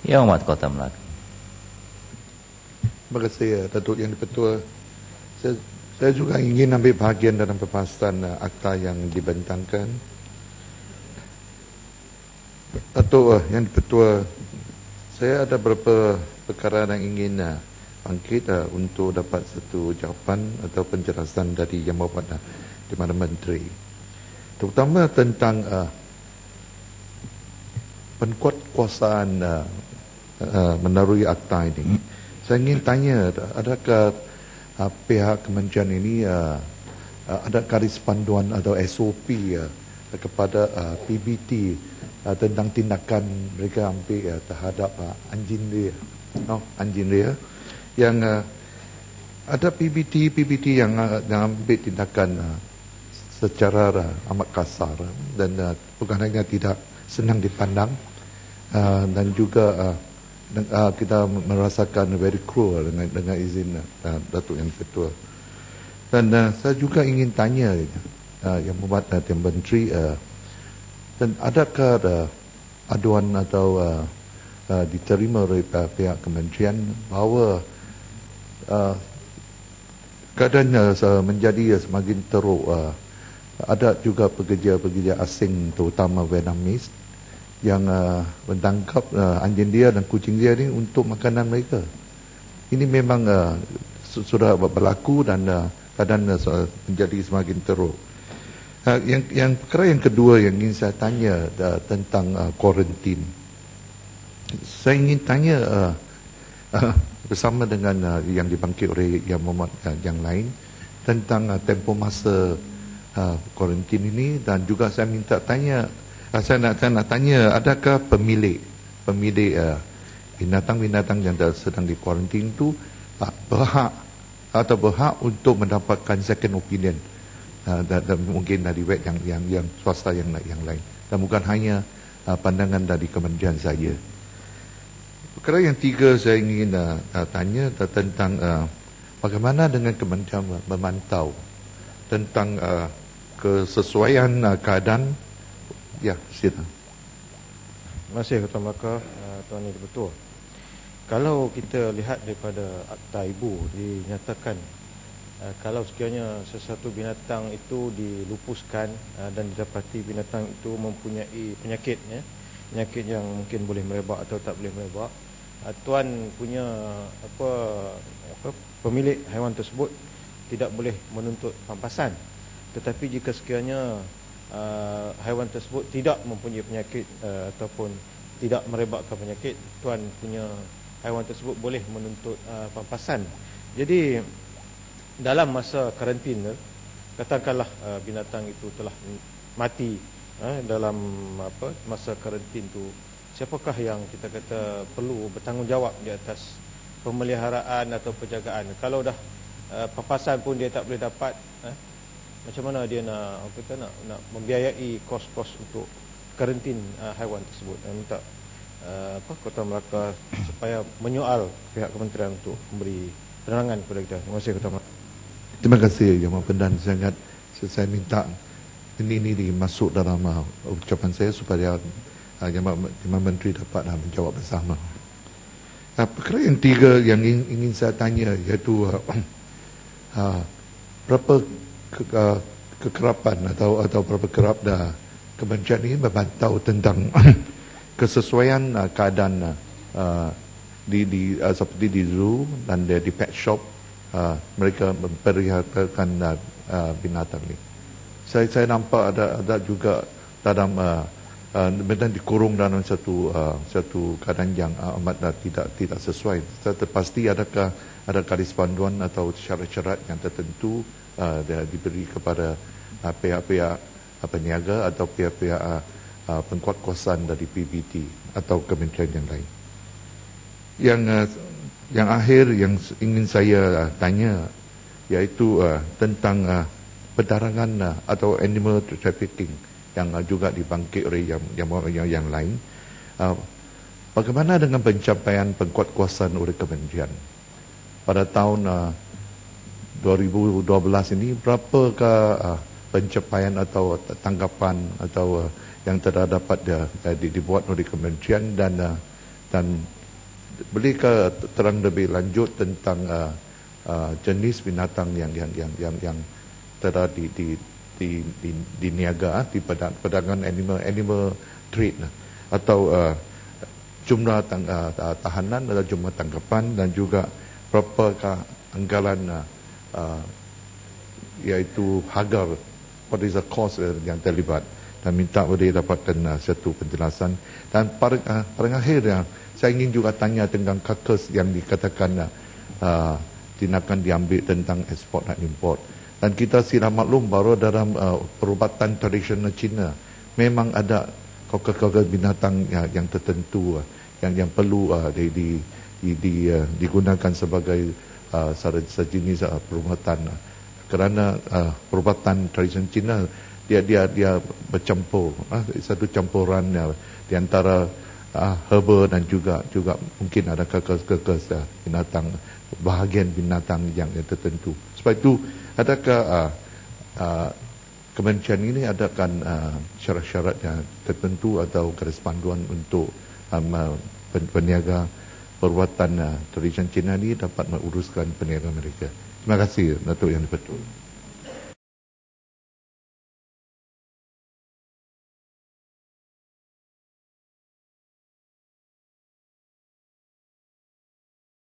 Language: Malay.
Yang Amat Kota Melaka. Terima kasih Datuk Yang di-Pertua. Saya juga ingin ambil bahagian dalam pembahasan akta yang dibentangkan. Datuk Yang di-Pertua, saya ada beberapa perkara yang ingin bangkit untuk dapat satu jawapan atau penjelasan dari Yang Berhormat di Perdana Menteri. Terutama tentang penguatkuasaan melalui akta ini. Saya ingin tanya, adakah pihak kementerian ini ada garis panduan atau SOP kepada PBT tentang tindakan mereka ambil terhadap anjing dia yang ada PBT yang ambil tindakan secara amat kasar dan bukan hanya tidak senang dipandang dan juga kita merasakan very cruel dengan izin Datuk Yang Ketua. Dan saya juga ingin tanya Yang Berhormat Yang Menteri, dan adakah aduan atau diterima oleh pihak kementerian bahawa keadaan menjadi semakin teruk, ada juga pekerja-pekerja asing terutama Vietnamese yang menangkap anjing dia dan kucing dia ini untuk makanan mereka. Ini memang sudah berlaku dan keadaan menjadi semakin teruk. Yang perkara yang kedua yang ingin saya tanya tentang kuarantin. Saya ingin tanya bersama dengan yang dibangkit oleh Yang Berhormat yang lain tentang tempoh masa kuarantin ini, dan juga saya minta tanya, saya nak tanya, adakah pemilik binatang-binatang yang sedang di kuarantin itu berhak untuk mendapatkan second opinion dan mungkin dari web yang swasta yang lain, dan bukan hanya pandangan dari kementerian saja. Perkara yang tiga saya ingin tanya tentang bagaimana dengan kementerian memantau tentang kesesuaian keadaan. Ya, silakan. Terima kasih Ketua Melaka, Tuan Yang Di-Pertua. Kalau kita lihat daripada akta ibu, dinyatakan kalau sekiranya sesuatu binatang itu dilupuskan dan didapati binatang itu mempunyai penyakit yang mungkin boleh merebak atau tak boleh merebak, tuan punya pemilik haiwan tersebut tidak boleh menuntut pampasan. Tetapi jika sekiranya haiwan tersebut tidak mempunyai penyakit ataupun tidak merebakkan penyakit, tuan punya haiwan tersebut boleh menuntut pampasan. Jadi dalam masa karantina, katakanlah binatang itu telah mati dalam masa karantin itu, siapakah yang kita kata perlu bertanggungjawab di atas pemeliharaan atau penjagaan? Kalau dah pampasan pun dia tak boleh dapat, macam mana dia nak membiayai kos-kos untuk karantin haiwan tersebut? Minta Kota Melaka supaya menyoal pihak kementerian untuk memberi penerangan kepada kita. Terima kasih Kota Melaka. Terima kasih Yang Berhormat, sangat saya minta ini dimasuk dalam ucapan saya supaya Yang Menteri dapat menjawab bersama. Perkara yang tiga yang ingin saya tanya iaitu berapa kekerapan atau berapa kerap kementerian ini memantau tentang kesesuaian keadaan seperti di zoo dan di pet shop, mereka memperlihatkan binatang ini. Saya nampak ada juga dalam binatang dikurung dalam satu keadaan yang amat tidak sesuai. Pasti adakah ada garis panduan atau syarat-syarat yang tertentu diberi kepada pihak-pihak peniaga atau pihak-pihak pengkuatkuasaan dari PBT atau kementerian yang lain. Yang akhir yang ingin saya tanya iaitu tentang perdagangan atau animal trafficking yang juga dibangkit oleh yang lain. Bagaimana dengan pencapaian pengkuatkuasaan oleh kementerian pada tahun 2012 ini? Berapakah pencapaian atau tanggapan atau yang telah dapat dibuat oleh kementerian, dan Dan bolehkah terang lebih lanjut tentang jenis binatang yang telah diniaga di perdagangan animal trade atau jumlah tahanan atau jumlah tangkapan dan juga berapakah anggaran iaitu harga, what is the cost yang terlibat, dan minta boleh dapatkan satu penjelasan. Dan pada akhirnya saya ingin juga tanya tentang kakus yang dikatakan tindakan diambil tentang ekspor dan import. Dan kita sudah maklum bahawa dalam perubatan tradisional Cina memang ada kakus binatang yang tertentu yang perlu digunakan sebagai sejenis perubatan. Kerana perubatan tradisional Cina dia bercampur, satu campuran di antara herba dan juga mungkin ada kakus binatang, bahagian binatang yang tertentu. Sebab itu, adakah kementerian ini adakan syarat-syarat yang tertentu atau garis panduan untuk peniaga perubatan tradisional Cina ini dapat menguruskan peniaga mereka? Terima kasih, Datuk Yang Dipertua.